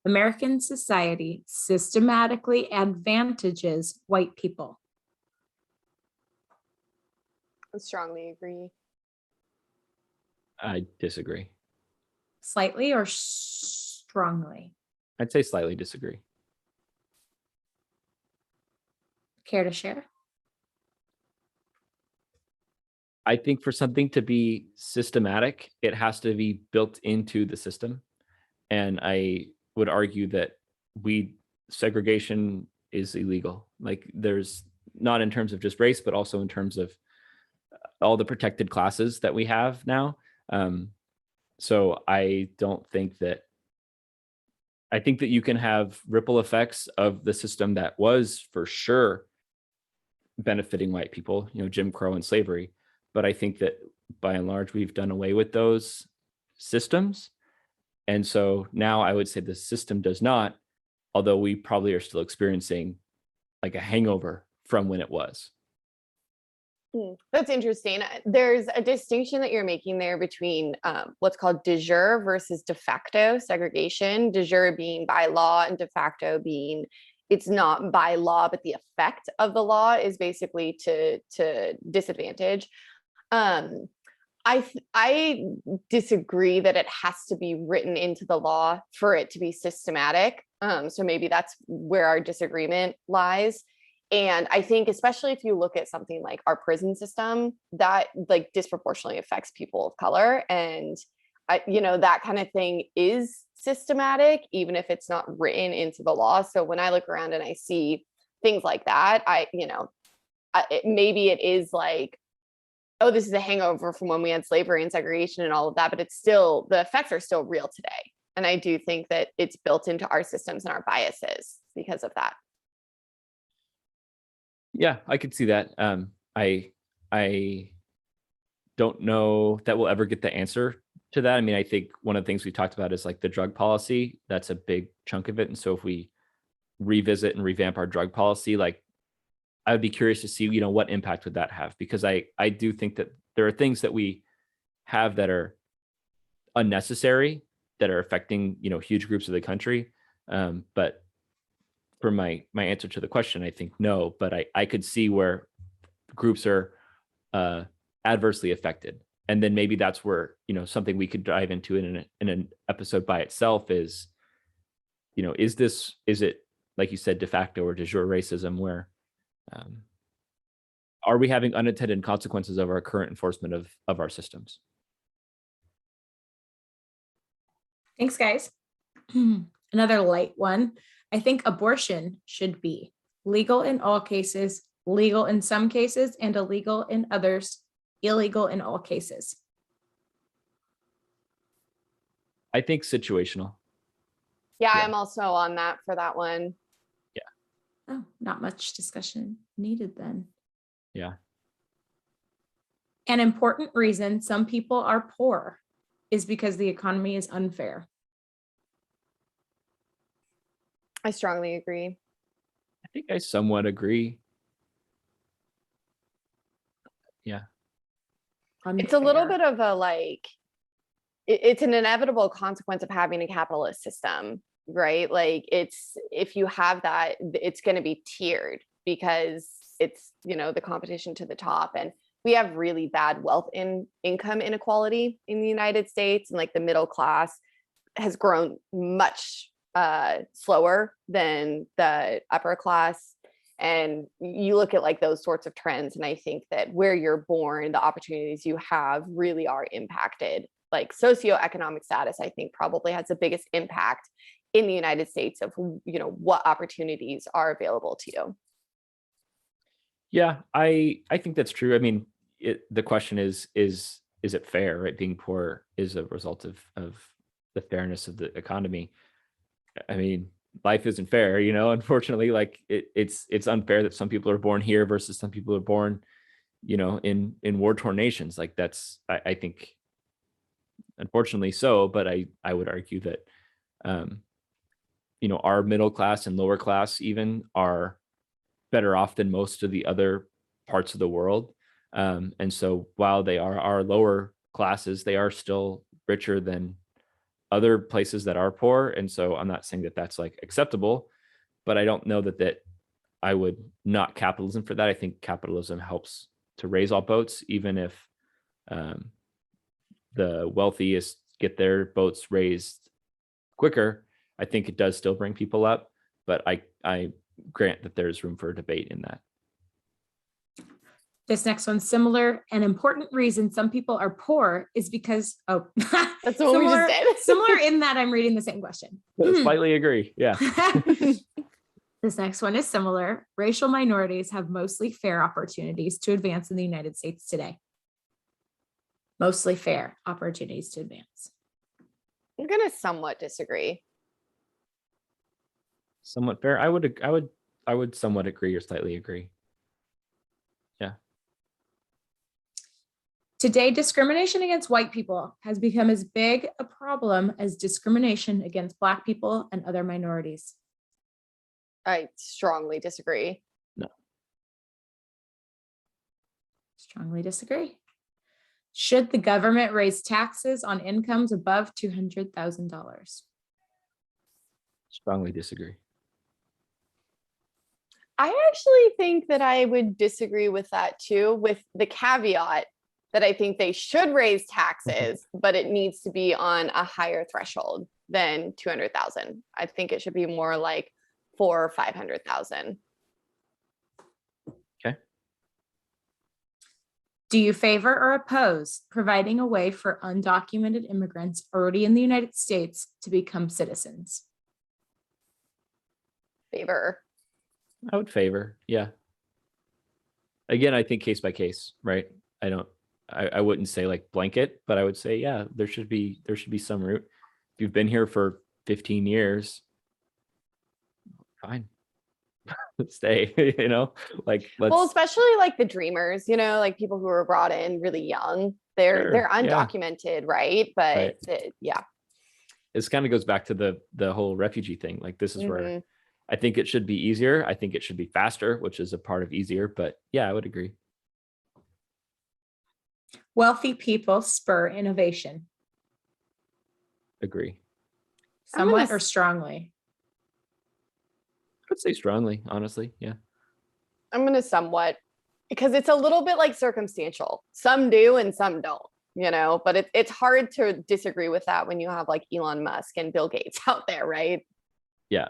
American society systematically advantages white people. I strongly agree. I disagree. Slightly or strongly? I'd say slightly disagree. Care to share? I think for something to be systematic, it has to be built into the system. And I would argue that segregation is illegal. Like there's not in terms of just race, but also in terms of all the protected classes that we have now. So I think that you can have ripple effects of the system that was for sure benefiting white people, Jim Crow and slavery. But I think that by and large, we've done away with those systems. And so now I would say the system does not, although we probably are still experiencing like a hangover from when it was. That's interesting. There's a distinction that you're making there between what's called de jure versus de facto segregation. De jure being by law and de facto being it's not by law, but the effect of the law is basically to disadvantage. I disagree that it has to be written into the law for it to be systematic. So maybe that's where our disagreement lies. And I think, especially if you look at something like our prison system, that like disproportionately affects people of color. And, that kind of thing is systematic, even if it's not written into the law. So when I look around and I see things like that, maybe it is like, oh, this is a hangover from when we had slavery and segregation and all of that, but it's still, the effects are still real today. And I do think that it's built into our systems and our biases because of that. Yeah, I could see that. I don't know that we'll ever get the answer to that. I mean, I think one of the things we talked about is like the drug policy. That's a big chunk of it. And so if we revisit and revamp our drug policy, like I would be curious to see, what impact would that have? Because I do think that there are things that we have that are unnecessary, that are affecting, huge groups of the country. But for my answer to the question, I think no, but I could see where groups are adversely affected. And then maybe that's where, something we could dive into in an episode by itself is, is it, like you said, de facto or de jure racism, where are we having unintended consequences of our current enforcement of our systems? Thanks, guys. Another light one. I think abortion should be legal in all cases, legal in some cases, and illegal in others, illegal in all cases. I think situational. Yeah, I'm also on that for that one. Yeah. Oh, not much discussion needed then. Yeah. An important reason some people are poor is because the economy is unfair. I strongly agree. I think I somewhat agree. Yeah. Unfair. It's a little bit of a it's an inevitable consequence of having a capitalist system, right? Like if you have that, it's going to be tiered because it's, the competition to the top. And we have really bad wealth income inequality in the United States. And like the middle class has grown much slower than the upper class. And you look at like those sorts of trends. And I think that where you're born, the opportunities you have really are impacted. Like socioeconomic status, I think probably has the biggest impact in the United States of, what opportunities are available to you. Yeah, I think that's true. I mean, the question is it fair, right? Being poor is a result of the fairness of the economy. I mean, life isn't fair, unfortunately. Like it's unfair that some people are born here versus some people are born, in war-torn nations. Like that's, I think, unfortunately so, but I would argue that our middle class and lower class even are better off than most of the other parts of the world. And so while they are our lower classes, they are still richer than other places that are poor. And so I'm not saying that that's like acceptable, but I don't know that I would not capitalism for that. I think capitalism helps to raise all boats, even if the wealthiest get their boats raised quicker. I think it does still bring people up, but I grant that there's room for a debate in that. This next one's similar. An important reason some people are poor is because, that's what we just did. Similar in that I'm reading the same question. Slightly agree. Yeah. This next one is similar. Racial minorities have mostly fair opportunities to advance in the United States today. Mostly fair opportunities to advance. I'm going to somewhat disagree. Somewhat fair. I would somewhat agree or slightly agree. Yeah. Today, discrimination against white people has become as big a problem as discrimination against Black people and other minorities. I strongly disagree. No. Strongly disagree. Should the government raise taxes on incomes above $200,000? Strongly disagree. I actually think that I would disagree with that too, with the caveat that I think they should raise taxes, but it needs to be on a higher threshold than 200,000. I think it should be more like 400,000 or 500,000. Okay. Do you favor or oppose providing a way for undocumented immigrants already in the United States to become citizens? Favor. I would favor. Yeah. Again, I think case by case, right? I wouldn't say like blanket, but I would say, yeah, there should be some route. If you've been here for 15 years, fine. Stay, well, especially like the dreamers, like people who were brought in really young, they're undocumented, right? But yeah. This kind of goes back to the whole refugee thing. Like this is where I think it should be easier. I think it should be faster, which is a part of easier. But yeah, I would agree. Wealthy people spur innovation. Agree. Somewhat or strongly? I would say strongly, honestly. Yeah. I'm going to somewhat, because it's a little bit like circumstantial. Some do and some don't, but it's hard to disagree with that when you have like Elon Musk and Bill Gates out there, right? Yeah.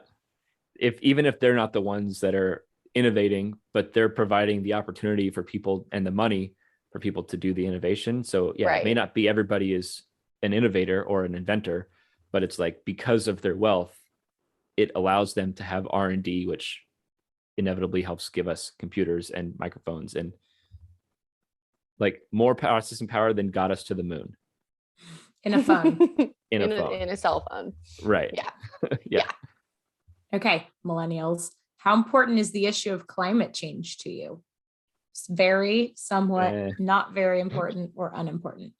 Even if they're not the ones that are innovating, but they're providing the opportunity for people and the money for people to do the innovation. So yeah, It may not be everybody is an innovator or an inventor, but it's like, because of their wealth, it allows them to have R&D, which inevitably helps give us computers and microphones and like more processing power than got us to the moon. In a phone. in a cell phone. Right. Yeah. Yeah. Okay, millennials. How important is the issue of climate change to you? It's very, somewhat, not very important, or unimportant?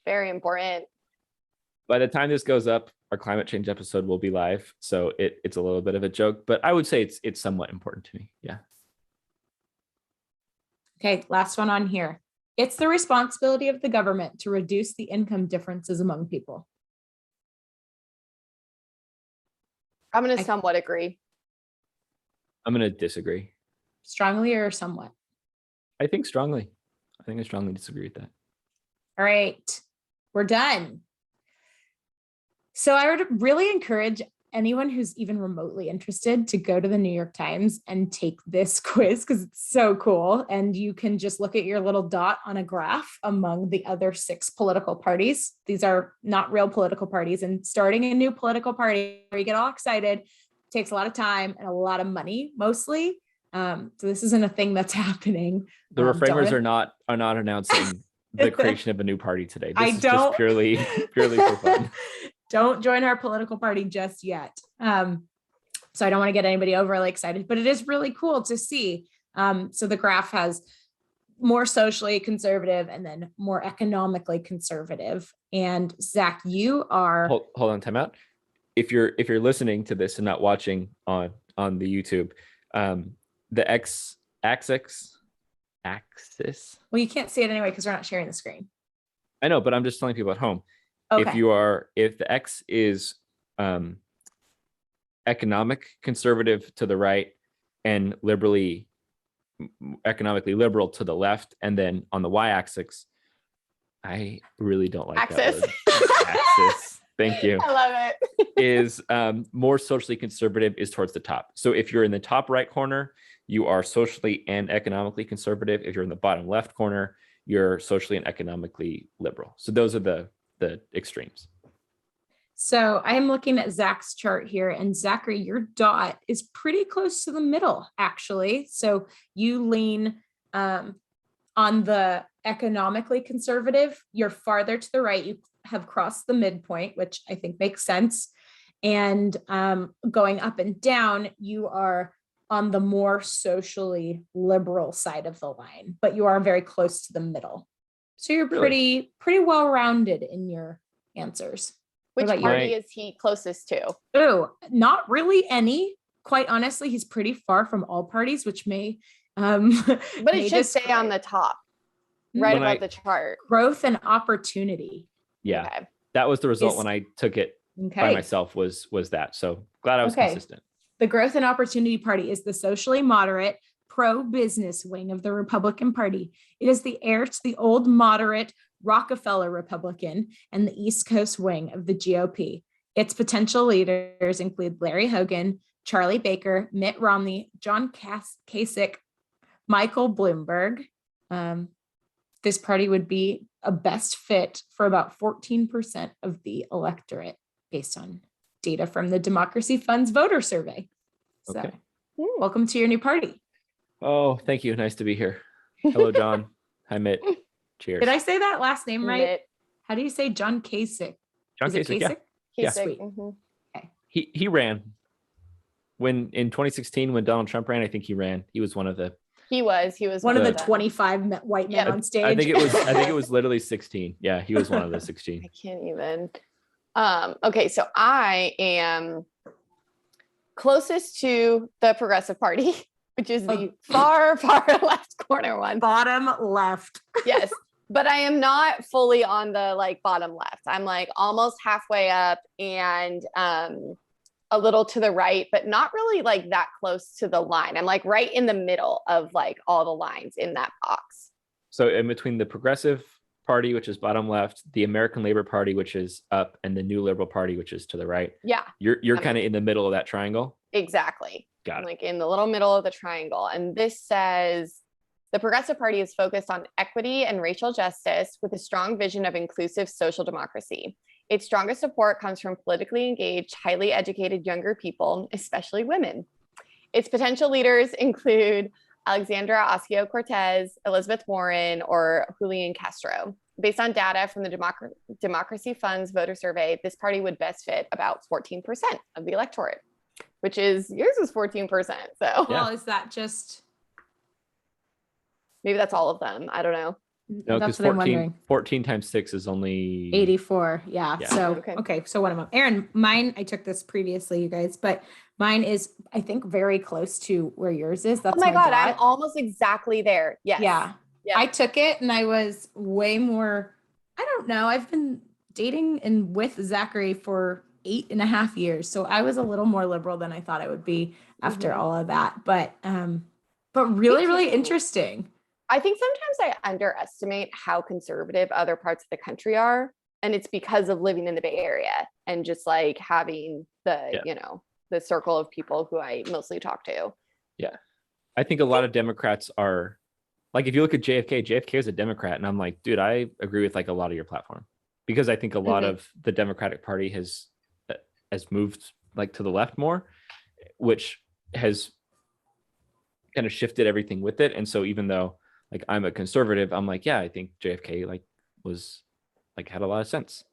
Very important. By the time this goes up, our climate change episode will be live. So it's a little bit of a joke, but I would say it's somewhat important to me. Yeah. Okay, last one on here. It's the responsibility of the government to reduce the income differences among people. I'm going to somewhat agree. I'm going to disagree. Strongly or somewhat? I think strongly. I strongly disagree with that. All right, we're done. So I would really encourage anyone who's even remotely interested to go to the New York Times and take this quiz, because it's so cool. And you can just look at your little dot on a graph among the other 6 political parties. These are not real political parties, and starting a new political party where you get all excited takes a lot of time and a lot of money, mostly. So this isn't a thing that's happening. The reframers are not announcing the creation of a new party today. This is just purely for fun. Don't join our political party just yet. So I don't want to get anybody overly excited, but it is really cool to see. So the graph has more socially conservative and then more economically conservative. And Zach, you are hold on, time out. If you're listening to this and not watching on the YouTube, the x-axis. Well, you can't see it anyway because we're not sharing the screen. I know, but I'm just telling people at home. Okay. If the X is economic conservative to the right and economically liberal to the left, and then on the y-axis, I really don't like that word. Axis. Thank you. I love it. Is more socially conservative is towards the top. So if you're in the top right corner, you are socially and economically conservative. If you're in the bottom left corner, you're socially and economically liberal. So those are the extremes. So I am looking at Zach's chart here, and Zachary, your dot is pretty close to the middle, actually. So you lean on the economically conservative. You're farther to the right. You have crossed the midpoint, which I think makes sense. And going up and down, you are on the more socially liberal side of the line, but you are very close to the middle. So you're pretty well-rounded in your answers. Which party is he closest to? Oh, not really any. Quite honestly, he's pretty far from all parties, which may but it should stay on the top, right above the chart. Growth and opportunity. Yeah. Okay. That was the result when I took it by myself was that. So glad I was consistent. The Growth and Opportunity Party is the socially moderate, pro-business wing of the Republican Party. It is the heir to the old moderate Rockefeller Republican and the East Coast wing of the GOP. Its potential leaders include Larry Hogan, Charlie Baker, Mitt Romney, John Kasich, Michael Bloomberg. This party would be a best fit for about 14% of the electorate based on data from the Democracy Fund's voter survey. So welcome to your new party. Oh, thank you. Nice to be here. Hello, John. Hi, Mitt. Cheers. Did I say that last name right? Mitt. How do you say John Kasich? John Kasich, yeah. Yeah. Sweet. Mm-hmm. Okay. He ran in 2016 when Donald Trump ran. I think he ran. He was one of the. He was one of the 25 white men on stage. I think it was literally 16. Yeah, he was one of the 16. I can't even. Okay, so I am closest to the Progressive Party, which is the far left corner one. Bottom left. Yes. But I am not fully on the like bottom left. I'm like almost halfway up and a little to the right, but not really like that close to the line. I'm like right in the middle of like all the lines in that box. So in between the Progressive Party, which is bottom left, the American Labor Party, which is up, and the New Liberal Party, which is to the right. Yeah. You're kind of in the middle of that triangle. Exactly. Got it. Like in the little middle of the triangle. And this says the Progressive Party is focused on equity and racial justice with a strong vision of inclusive social democracy. Its strongest support comes from politically engaged, highly educated younger people, especially women. Its potential leaders include Alexandra Ocasio-Cortez, Elizabeth Warren, or Julian Castro. Based on data from the Democracy Fund's voter survey, this party would best fit about 14% of the electorate, which is, yours was 14%. So well, is that just... Maybe that's all of them. I don't know. No, because 14 times 6 is only 84. Yeah. So, okay. So one of them. Erin, mine, I took this previously, you guys, but mine is, I think, very close to where yours is. That's oh my God, I'm almost exactly there. Yes. Yeah. I took it and I was way more, I don't know. I've been dating and with Zachary for 8.5 years. So I was a little more liberal than I thought I would be after all of that. But really, really interesting. I think sometimes I underestimate how conservative other parts of the country are. And it's because of living in the Bay Area and just like having the, you know, the circle of people who I mostly talk to. Yeah. I think a lot of Democrats are like, if you look at JFK is a Democrat. And I'm like, dude, I agree with like a lot of your platform, because I think a lot of the Democratic Party has moved like to the left more, which has kind of shifted everything with it. And so even though like I'm a conservative, I'm like, yeah, I think JFK like was like had a lot of sense.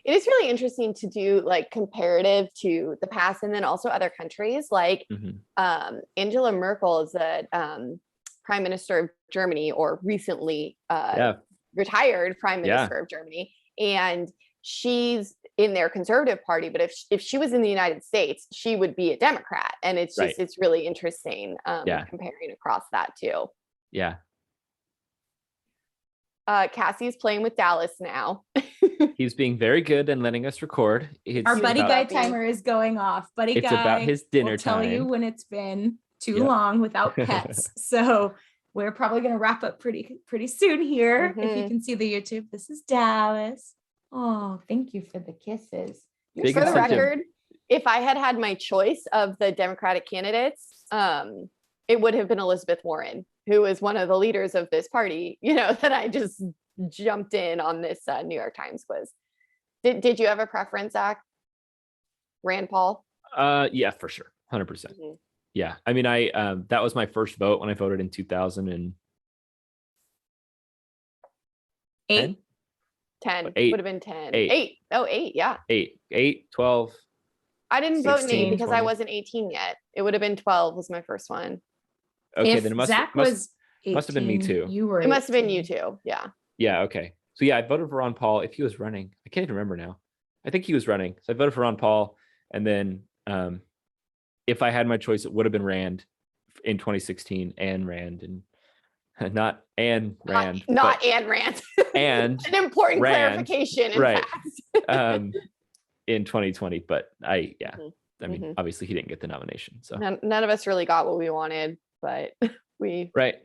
It is really interesting to do like comparative to the past and then also other countries. Like Angela Merkel is the prime minister of Germany, or recently retired prime minister of Germany. And she's in their conservative party, but if she was in the United States, she would be a Democrat. And it's just, it's really interesting comparing across that too. Yeah. Kassie's playing with Dallas now. He's being very good and letting us record. Our buddy guy timer is going off. Buddy guy, it's about his dinner time. Tell you when it's been too long without pets. So we're probably going to wrap up pretty soon here. If you can see the YouTube, this is Dallas. Oh, thank you for the kisses. For the record, if I had my choice of the Democratic candidates, it would have been Elizabeth Warren, who is one of the leaders of this party, you know, that I just jumped in on this New York Times quiz. Did you have a preference, Zach? Rand Paul? Yeah, for sure. 100%. Yeah. I mean, that was my first vote when I voted in 2008. 10 8. Would have been 10. 8. Oh, 8. Yeah. 8, 12. I didn't 16, vote in 8 because 20. I wasn't 18 yet. It would have been 12 was my first one. Okay, if then it must have been me too. You were. It must have been you too. Yeah. Yeah. Okay. So yeah, I voted for Ron Paul. If he was running, I can't even remember now. I think he was running. So I voted for Ron Paul, and then if I had my choice, it would have been Rand in 2016, and Rand, and not Anne Rand, not Anne Rand. And an important Rand, clarification, in right? Fact. In 2020, but I mean, obviously he didn't get the nomination, so none of us really got what we wanted, but we Right.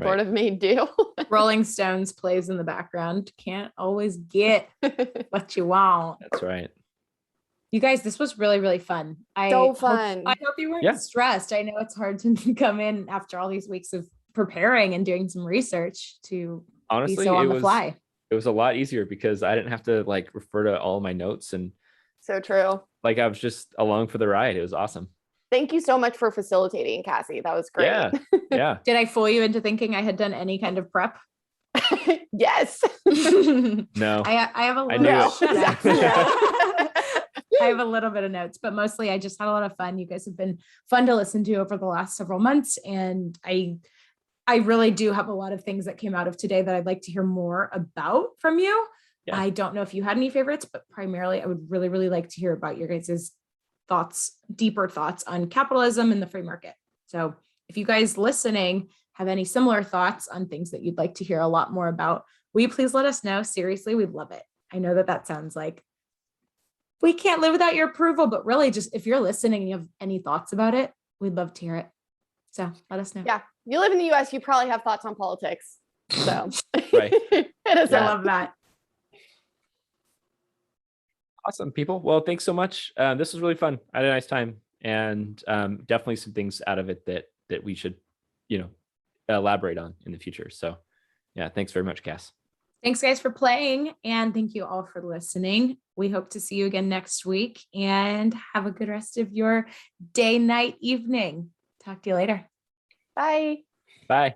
Sort of made do. Rolling Stones plays in the background. Can't always get what you want. That's right. You guys, this was really, really fun. So fun. I hope you weren't stressed. I know it's hard to come in after all these weeks of preparing and doing some research to honestly be so on the fly. It was a lot easier because I didn't have to like refer to all of my notes, and so true. Like I was just along for the ride. It was awesome. Thank you so much for facilitating, Kassie. That was great. Yeah. Did I fool you into thinking I had done any kind of prep? Yes. No. I have a little I have a little bit of notes, but mostly I just had a lot of fun. You guys have been fun to listen to over the last several months. And I really do have a lot of things that came out of today that I'd like to hear more about from you. Yeah. I don't know if you had any favorites, but primarily I would really, really like to hear about your guys' deeper thoughts on capitalism and the free market. So if you guys listening have any similar thoughts on things that you'd like to hear a lot more about, will you please let us know? Seriously, we'd love it. I know that sounds like we can't live without your approval, but really just if you're listening and you have any thoughts about it, we'd love to hear it. So let us know. Yeah. You live in the US, you probably have thoughts on politics. So Right. I love that. Awesome, people. Well, thanks so much. This was really fun. I had a nice time, and definitely some things out of it that we should, elaborate on in the future. So yeah, thanks very much, Cass. Thanks guys for playing, and thank you all for listening. We hope to see you again next week, and have a good rest of your day, night, evening. Talk to you later. Bye. Bye.